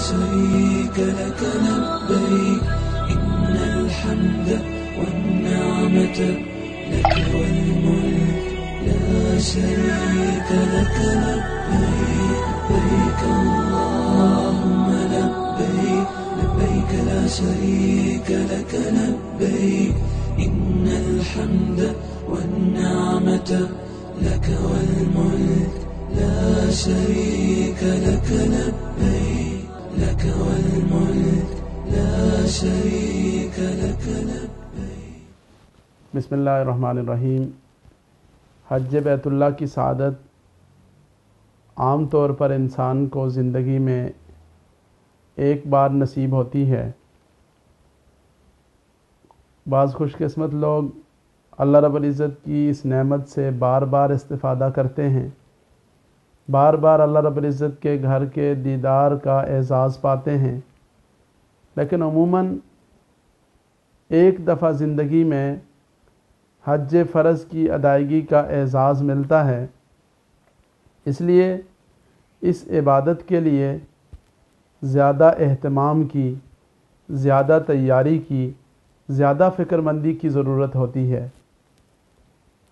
شريك لك لبيك إن الحمد والنعمة لك والملك لا شريك لك لبيك لبيك اللهم لبيك لبيك لا شريك لك لبيك إن الحمد والنعمة لك والملك لا شريك لك لبيك لك والملك لا شريك لك لبيك. بسم اللہ الرحمن الرحیم. حج بیت اللہ کی سعادت عام طور پر انسان کو زندگی میں ایک بار نصیب ہوتی ہے. بعض خوش قسمت لوگ اللہ رب العزت کی اس نعمت سے بار بار استفادہ کرتے ہیں، بار بار اللہ رب العزت کے گھر کے دیدار کا اعزاز پاتے ہیں، لیکن عموماً ایک دفعہ زندگی میں حج فرض کی ادائیگی کا اعزاز ملتا ہے. اس لیے اس عبادت کے لیے زیادہ اہتمام کی، زیادہ تیاری کی، زیادہ فکر مندی کی ضرورت ہوتی ہے.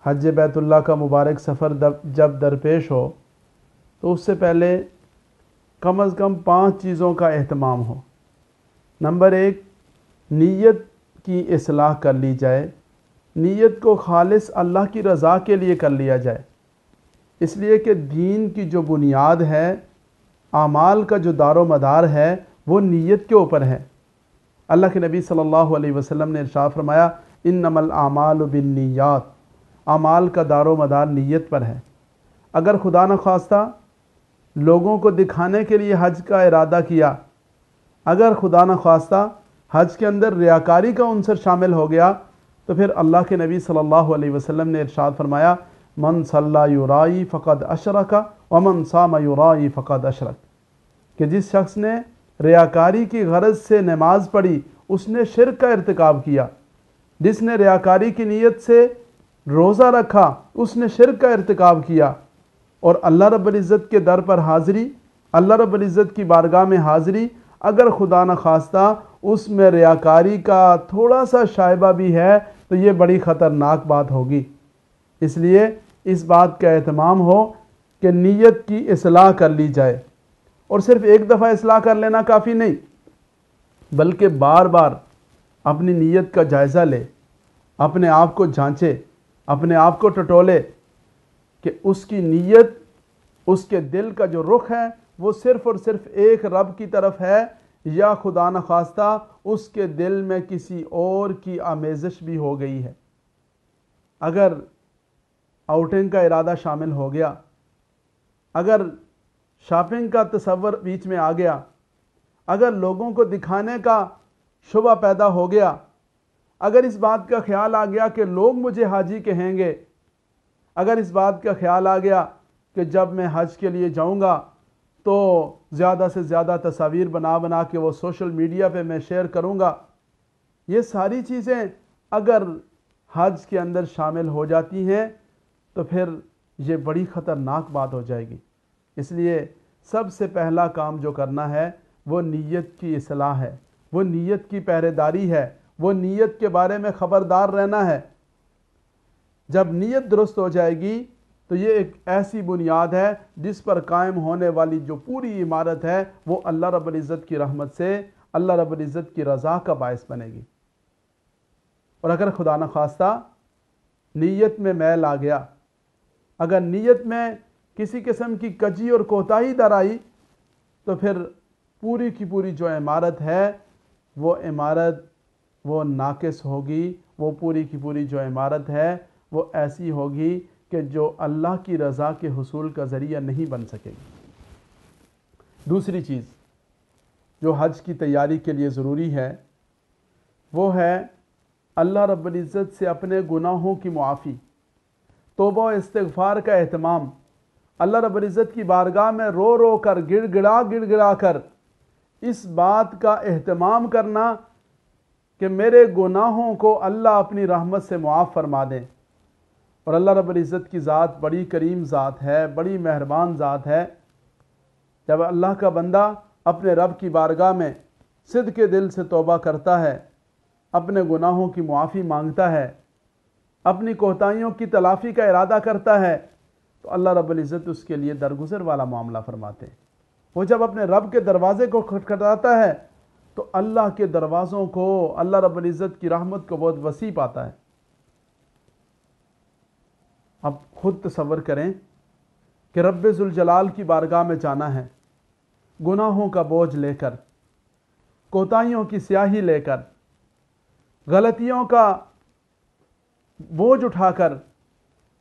حج بیت اللہ کا مبارک سفر جب درپیش ہو تو اس سے پہلے کم از کم 5 چیزوں کا اہتمام ہو. نمبر 1، نیت کی اصلاح کر لی جائے. نیت کو خالص اللہ کی رضا کے لیے کر لیا جائے، اس لیے کہ دین کی جو بنیاد ہے، اعمال کا جو دار و مدار ہے، وہ نیت کے اوپر ہے. اللہ کے نبی صلی اللہ علیہ وسلم نے ارشاد فرمایا انما الاعمال بالنیات، اعمال کا دار و مدار نیت پر ہے. اگر خدا نخواستہ لوگوں کو دکھانے کے لیے حج کا ارادہ کیا، اگر خدا نخواستہ حج کے اندر ریاکاری کا عنصر شامل ہو گیا، تو پھر اللہ کے نبی صلی اللہ علیہ وسلم نے ارشاد فرمایا من صلی یرائی فقد اشرک ومن صام یرائی فقد اشرک، کہ جس شخص نے ریاکاری کی غرض سے نماز پڑھی اس نے شرک کا ارتکاب کیا، جس نے ریاکاری کی نیت سے روزہ رکھا اس نے شرک کا ارتکاب کیا. اور اللہ رب العزت کے در پر حاضری، اللہ رب العزت کی بارگاہ میں حاضری، اگر خدا نخواستہ اس میں ریاکاری کا تھوڑا سا شائبہ بھی ہے تو یہ بڑی خطرناک بات ہوگی. اس لیے اس بات کا اہتمام ہو کہ نیت کی اصلاح کر لی جائے، اور صرف ایک دفعہ اصلاح کر لینا کافی نہیں، بلکہ بار بار اپنی نیت کا جائزہ لے، اپنے آپ کو جانچے، اپنے آپ کو ٹٹولے کہ اس کی نیت، اس کے دل کا جو رخ ہے وہ صرف اور صرف ایک رب کی طرف ہے، یا خدا نخواستہ اس کے دل میں کسی اور کی آمیزش بھی ہو گئی ہے. اگر آؤٹنگ کا ارادہ شامل ہو گیا، اگر شاپنگ کا تصور بیچ میں آ گیا، اگر لوگوں کو دکھانے کا شبہ پیدا ہو گیا، اگر اس بات کا خیال آ گیا کہ لوگ مجھے حاجی کہیں گے، اگر اس بات کا خیال آ گیا کہ جب میں حج کے لیے جاؤں گا تو زیادہ سے زیادہ تصاویر بنا کے وہ سوشل میڈیا پہ میں شیئر کروں گا، یہ ساری چیزیں اگر حج کے اندر شامل ہو جاتی ہیں تو پھر یہ بڑی خطرناک بات ہو جائے گی. اس لیے سب سے پہلا کام جو کرنا ہے وہ نیت کی اصلاح ہے، وہ نیت کی پہرے داری ہے، وہ نیت کے بارے میں خبردار رہنا ہے. جب نیت درست ہو جائے گی تو یہ ایک ایسی بنیاد ہے جس پر قائم ہونے والی جو پوری عمارت ہے وہ اللہ رب العزت کی رحمت سے، اللہ رب العزت کی رضا کا باعث بنے گی. اور اگر خدا نخواستہ نیت میں میل آ گیا، اگر نیت میں کسی قسم کی کجی اور کوتاہی در آئی، تو پھر پوری کی پوری جو عمارت ہے وہ عمارت وہ ناقص ہوگی، وہ پوری کی پوری جو عمارت ہے وہ ایسی ہوگی کہ جو اللہ کی رضا کے حصول کا ذریعہ نہیں بن سکے گی. دوسری چیز جو حج کی تیاری کے لیے ضروری ہے وہ ہے اللہ رب العزت سے اپنے گناہوں کی معافی، توبہ و استغفار کا اہتمام، اللہ رب العزت کی بارگاہ میں رو رو کر، گڑ گڑا کر اس بات کا اہتمام کرنا کہ میرے گناہوں کو اللہ اپنی رحمت سے معاف فرما دیں. اور اللہ رب العزت کی ذات بڑی کریم ذات ہے، بڑی مہربان ذات ہے. جب اللہ کا بندہ اپنے رب کی بارگاہ میں صدق کے دل سے توبہ کرتا ہے، اپنے گناہوں کی معافی مانگتا ہے، اپنی کوتاہیوں کی تلافی کا ارادہ کرتا ہے، تو اللہ رب العزت اس کے لیے درگزر والا معاملہ فرماتے ہیں۔ وہ جب اپنے رب کے دروازے کو کھٹکھٹاتا ہے تو اللہ کے دروازوں کو، اللہ رب العزت کی رحمت کو بہت وسیع پاتا ہے۔ اب خود تصور کریں کہ رب ذوالجلال کی بارگاہ میں جانا ہے، گناہوں کا بوجھ لے کر، کوتاہیوں کی سیاہی لے کر، غلطیوں کا بوجھ اٹھا کر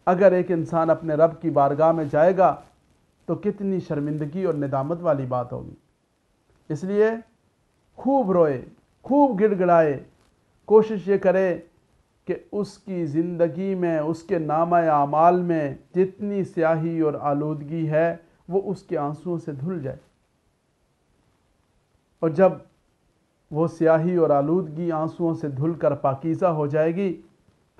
اگر ایک انسان اپنے رب کی بارگاہ میں جائے گا تو کتنی شرمندگی اور ندامت والی بات ہوگی۔ اس لیے خوب روئے، خوب گڑ گڑائے، کوشش یہ کرے کہ اس کی زندگی میں، اس کے نامہ اعمال میں جتنی سیاہی اور آلودگی ہے وہ اس کے آنسوؤں سے دھل جائے، اور جب وہ سیاہی اور آلودگی آنسوؤں سے دھل کر پاکیزہ ہو جائے گی،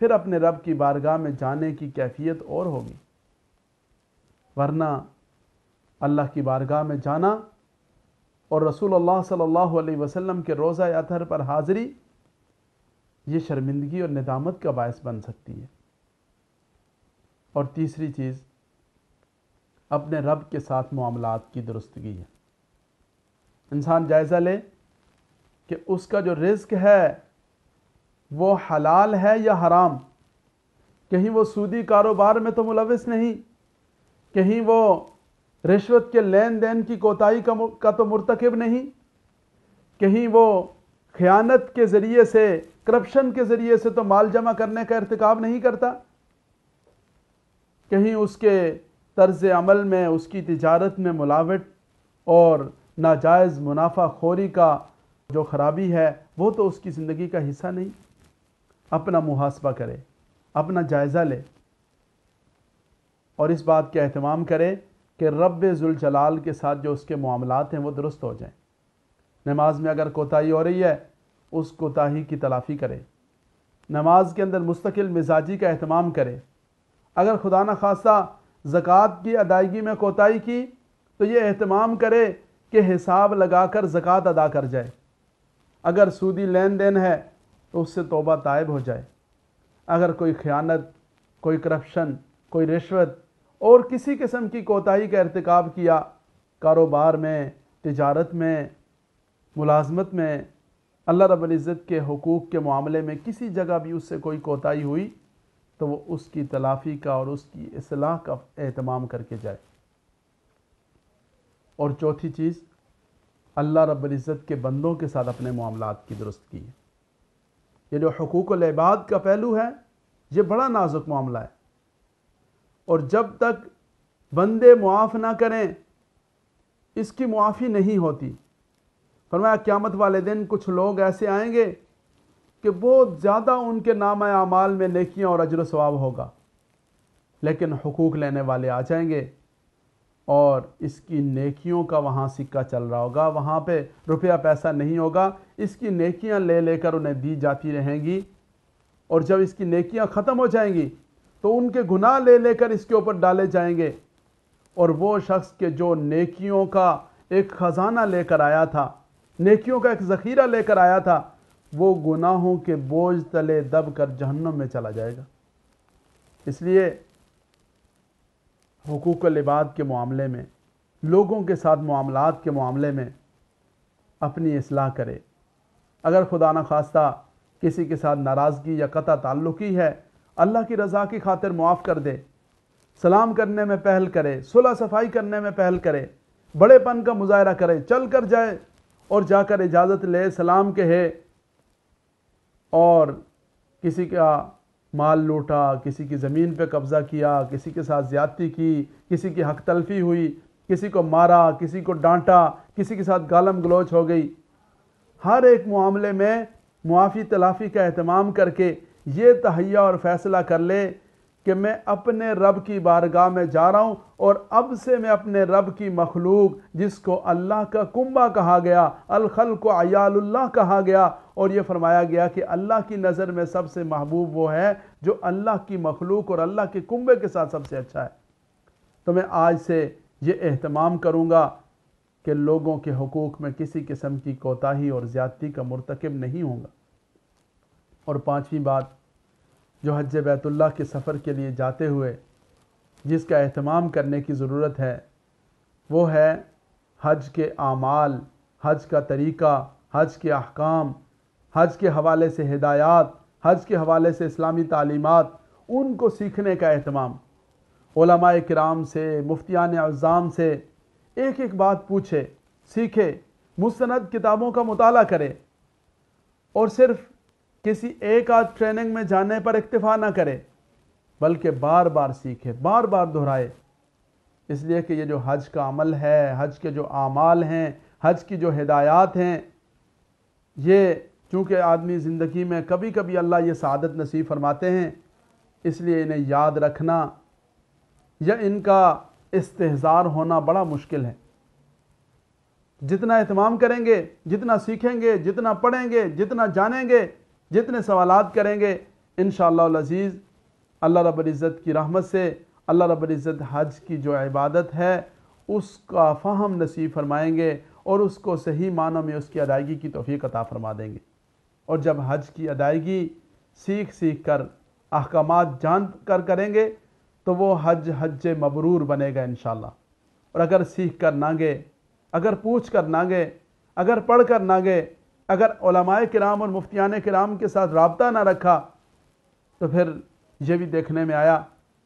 پھر اپنے رب کی بارگاہ میں جانے کی کیفیت اور ہوگی۔ ورنہ اللہ کی بارگاہ میں جانا اور رسول اللہ صلی اللہ علیہ وسلم کے روضہ اطہر پر حاضری، یہ شرمندگی اور ندامت کا باعث بن سکتی ہے۔ اور تیسری چیز، اپنے رب کے ساتھ معاملات کی درستگی ہے۔ انسان جائزہ لے کہ اس کا جو رزق ہے وہ حلال ہے یا حرام، کہیں وہ سودی کاروبار میں تو ملوث نہیں، کہیں وہ رشوت کے لین دین کی کوتاہی کا تو مرتکب نہیں، کہیں وہ خیانت کے ذریعے سے، کرپشن کے ذریعے سے تو مال جمع کرنے کا ارتکاب نہیں کرتا، کہیں اس کے طرز عمل میں، اس کی تجارت میں ملاوٹ اور ناجائز منافع خوری کا جو خرابی ہے وہ تو اس کی زندگی کا حصہ نہیں۔ اپنا محاسبہ کرے، اپنا جائزہ لے، اور اس بات کا اہتمام کرے کہ رب ذوالجلال کے ساتھ جو اس کے معاملات ہیں وہ درست ہو جائیں۔ نماز میں اگر کوتاہی ہو رہی ہے، اس کوتاہی کی تلافی کرے، نماز کے اندر مستقل مزاجی کا اہتمام کرے۔ اگر خدا نخواستہ زکوٰۃ کی ادائیگی میں کوتاہی کی تو یہ اہتمام کرے کہ حساب لگا کر زکوٰۃ ادا کر جائے۔ اگر سودی لین دین ہے تو اس سے توبہ تائب ہو جائے۔ اگر کوئی خیانت، کوئی کرپشن، کوئی رشوت اور کسی قسم کی کوتاہی کا ارتکاب کیا، کاروبار میں، تجارت میں، ملازمت میں، اللہ رب العزت کے حقوق کے معاملے میں کسی جگہ بھی اس سے کوئی کوتاہی ہوئی تو وہ اس کی تلافی کا اور اس کی اصلاح کا اہتمام کر کے جائے۔ اور چوتھی چیز، اللہ رب العزت کے بندوں کے ساتھ اپنے معاملات کی درستگی ہے۔ یہ جو حقوق العباد کا پہلو ہے یہ بڑا نازک معاملہ ہے، اور جب تک بندے معاف نہ کریں اس کی معافی نہیں ہوتی۔ فرمایا قیامت والے دن کچھ لوگ ایسے آئیں گے کہ بہت زیادہ ان کے نامہ اعمال میں نیکیاں اور اجر و ثواب ہوگا، لیکن حقوق لینے والے آ جائیں گے اور اس کی نیکیوں کا وہاں سکہ چل رہا ہوگا، وہاں پہ روپیہ پیسہ نہیں ہوگا، اس کی نیکیاں لے لے کر انہیں دی جاتی رہیں گی، اور جب اس کی نیکیاں ختم ہو جائیں گی تو ان کے گناہ لے لے کر اس کے اوپر ڈالے جائیں گے، اور وہ شخص کے جو نیکیوں کا ایک خزانہ لے کر آیا تھا، نیکیوں کا ایک ذخیرہ لے کر آیا تھا، وہ گناہوں کے بوجھ تلے دب کر جہنم میں چلا جائے گا۔ اس لیے حقوق العباد کے معاملے میں، لوگوں کے ساتھ معاملات کے معاملے میں اپنی اصلاح کرے۔ اگر خدا نخواستہ کسی کے ساتھ ناراضگی یا قطع تعلقی ہے، اللہ کی رضا کی خاطر معاف کر دے، سلام کرنے میں پہل کرے، صلح صفائی کرنے میں پہل کرے، بڑے پن کا مظاہرہ کرے، چل کر جائے اور جا کر اجازت لے، سلام کہے، اور کسی کا مال لوٹا، کسی کی زمین پہ قبضہ کیا، کسی کے ساتھ زیادتی کی، کسی کی حق تلفی ہوئی، کسی کو مارا، کسی کو ڈانٹا، کسی کے ساتھ گالم گلوچ ہو گئی، ہر ایک معاملے میں معافی تلافی کا اہتمام کر کے یہ تہیہ اور فیصلہ کر لے کہ میں اپنے رب کی بارگاہ میں جا رہا ہوں، اور اب سے میں اپنے رب کی مخلوق، جس کو اللہ کا کنبہ کہا گیا، الخلق عیال اللہ کہا گیا، اور یہ فرمایا گیا کہ اللہ کی نظر میں سب سے محبوب وہ ہے جو اللہ کی مخلوق اور اللہ کے کنبے کے ساتھ سب سے اچھا ہے، تو میں آج سے یہ اہتمام کروں گا کہ لوگوں کے حقوق میں کسی قسم کی کوتاہی اور زیادتی کا مرتکب نہیں ہوں گا۔ اور پانچویں بات جو حج بیت اللہ کے سفر کے لیے جاتے ہوئے جس کا اہتمام کرنے کی ضرورت ہے وہ ہے حج کے اعمال، حج کا طریقہ، حج کے احکام، حج کے حوالے سے ہدایات، حج کے حوالے سے اسلامی تعلیمات، ان کو سیکھنے کا اہتمام۔ علماء کرام سے، مفتیان اعظام سے ایک ایک بات پوچھے، سیکھے، مستند کتابوں کا مطالعہ کرے، اور صرف کسی ایک آدھ ٹریننگ میں جانے پر اکتفا نہ کرے بلکہ بار بار سیکھے، بار بار دہرائے۔ اس لیے کہ یہ جو حج کا عمل ہے، حج کے جو اعمال ہیں، حج کی جو ہدایات ہیں، یہ چونکہ آدمی زندگی میں کبھی کبھی اللہ یہ سعادت نصیب فرماتے ہیں، اس لیے انہیں یاد رکھنا یا ان کا استحضار ہونا بڑا مشکل ہے۔ جتنا اہتمام کریں گے، جتنا سیکھیں گے، جتنا پڑھیں گے، جتنا جانیں گے، جتنے سوالات کریں گے، انشاءاللہ العزیز اللہ رب العزت کی رحمت سے اللہ رب العزت حج کی جو عبادت ہے اس کا فہم نصیب فرمائیں گے اور اس کو صحیح معنوں میں اس کی ادائیگی کی توفیق عطا فرما دیں گے۔ اور جب حج کی ادائیگی سیکھ کر احکامات جان کر کریں گے تو وہ حج مبرور بنے گا انشاءاللہ۔ اور اگر سیکھ کر نہ گئے، اگر پوچھ کر نہ گئے، اگر پڑھ کر نہ گئے، اگر علماء کرام اور مفتیان کرام کے ساتھ رابطہ نہ رکھا تو پھر یہ بھی دیکھنے میں آیا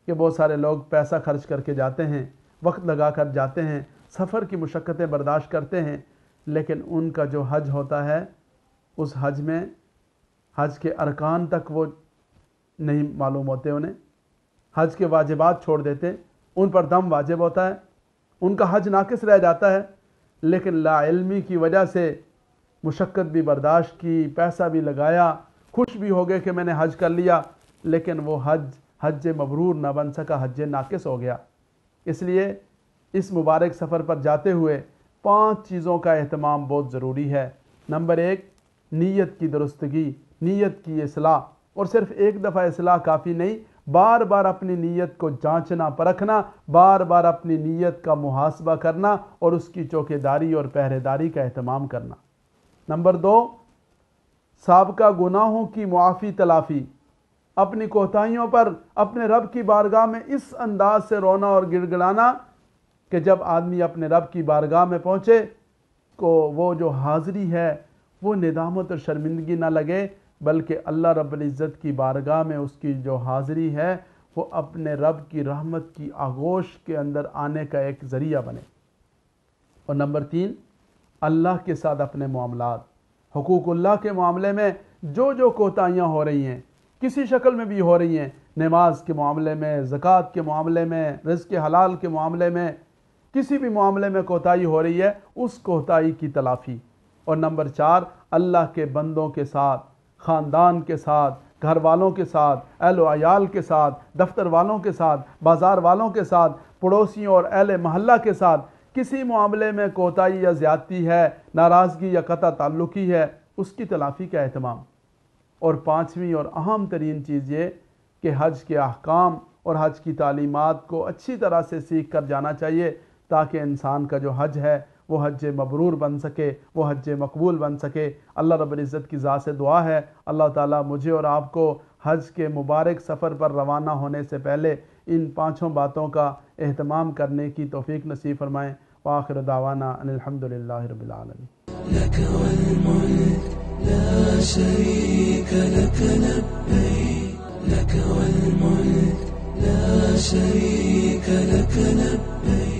کہ بہت سارے لوگ پیسہ خرچ کر کے جاتے ہیں، وقت لگا کر جاتے ہیں، سفر کی مشقتیں برداشت کرتے ہیں، لیکن ان کا جو حج ہوتا ہے اس حج میں حج کے ارکان تک وہ نہیں معلوم ہوتے انہیں، حج کے واجبات چھوڑ دیتے، ان پر دم واجب ہوتا ہے، ان کا حج ناقص رہ جاتا ہے، لیکن لا علمی کی وجہ سے مشقت بھی برداشت کی، پیسہ بھی لگایا، خوش بھی ہو گئے کہ میں نے حج کر لیا، لیکن وہ حج مبرور نہ بن سکا، حج ناقص ہو گیا۔ اس لیے اس مبارک سفر پر جاتے ہوئے 5 چیزوں کا اہتمام بہت ضروری ہے۔ نمبر 1، نیت کی درستگی، نیت کی اصلاح، اور صرف ایک دفعہ اصلاح کافی نہیں، بار بار اپنی نیت کو جانچنا پرکھنا، بار بار اپنی نیت کا محاسبہ کرنا اور اس کی چوکیداری اور پہرے داری کا اہتمام کرنا۔ نمبر 2، سابقہ گناہوں کی معافی تلافی، اپنی کوتاہیوں پر اپنے رب کی بارگاہ میں اس انداز سے رونا اور گڑ گڑانا کہ جب آدمی اپنے رب کی بارگاہ میں پہنچے کو وہ جو حاضری ہے وہ ندامت اور شرمندگی نہ لگے، بلکہ اللہ رب العزت کی بارگاہ میں اس کی جو حاضری ہے وہ اپنے رب کی رحمت کی آغوش کے اندر آنے کا ایک ذریعہ بنے۔ اور نمبر 3، اللہ کے ساتھ اپنے معاملات، حقوق اللہ کے معاملے میں جو کوتاہیاں ہو رہی ہیں، کسی شکل میں بھی ہو رہی ہیں، نماز کے معاملے میں، زکوٰۃ کے معاملے میں، رزق حلال کے معاملے میں، کسی بھی معاملے میں کوتاہی ہو رہی ہے اس کوتاہی کی تلافی۔ اور نمبر 4، اللہ کے بندوں کے ساتھ، خاندان کے ساتھ، گھر والوں کے ساتھ، اہل و عیال کے ساتھ، دفتر والوں کے ساتھ، بازار والوں کے ساتھ، پڑوسیوں اور اہل محلہ کے ساتھ کسی معاملے میں کوتاہی یا زیادتی ہے، ناراضگی یا قطع تعلقی ہے، اس کی تلافی کا اہتمام۔ اور 5ویں اور اہم ترین چیز یہ کہ حج کے احکام اور حج کی تعلیمات کو اچھی طرح سے سیکھ کر جانا چاہیے تاکہ انسان کا جو حج ہے وہ حج مبرور بن سکے، وہ حج مقبول بن سکے۔ اللہ رب العزت کی ذات سے دعا ہے اللہ تعالیٰ مجھے اور آپ کو حج کے مبارک سفر پر روانہ ہونے سے پہلے ان 5 باتوں کا اہتمام کرنے کی توفیق نصیب فرمائیں۔ وآخر دعوانا ان الحمدللہ رب العالمین۔ لك والملك لا شريك لك لبيك، لك والملك لا شريك لك لبيك۔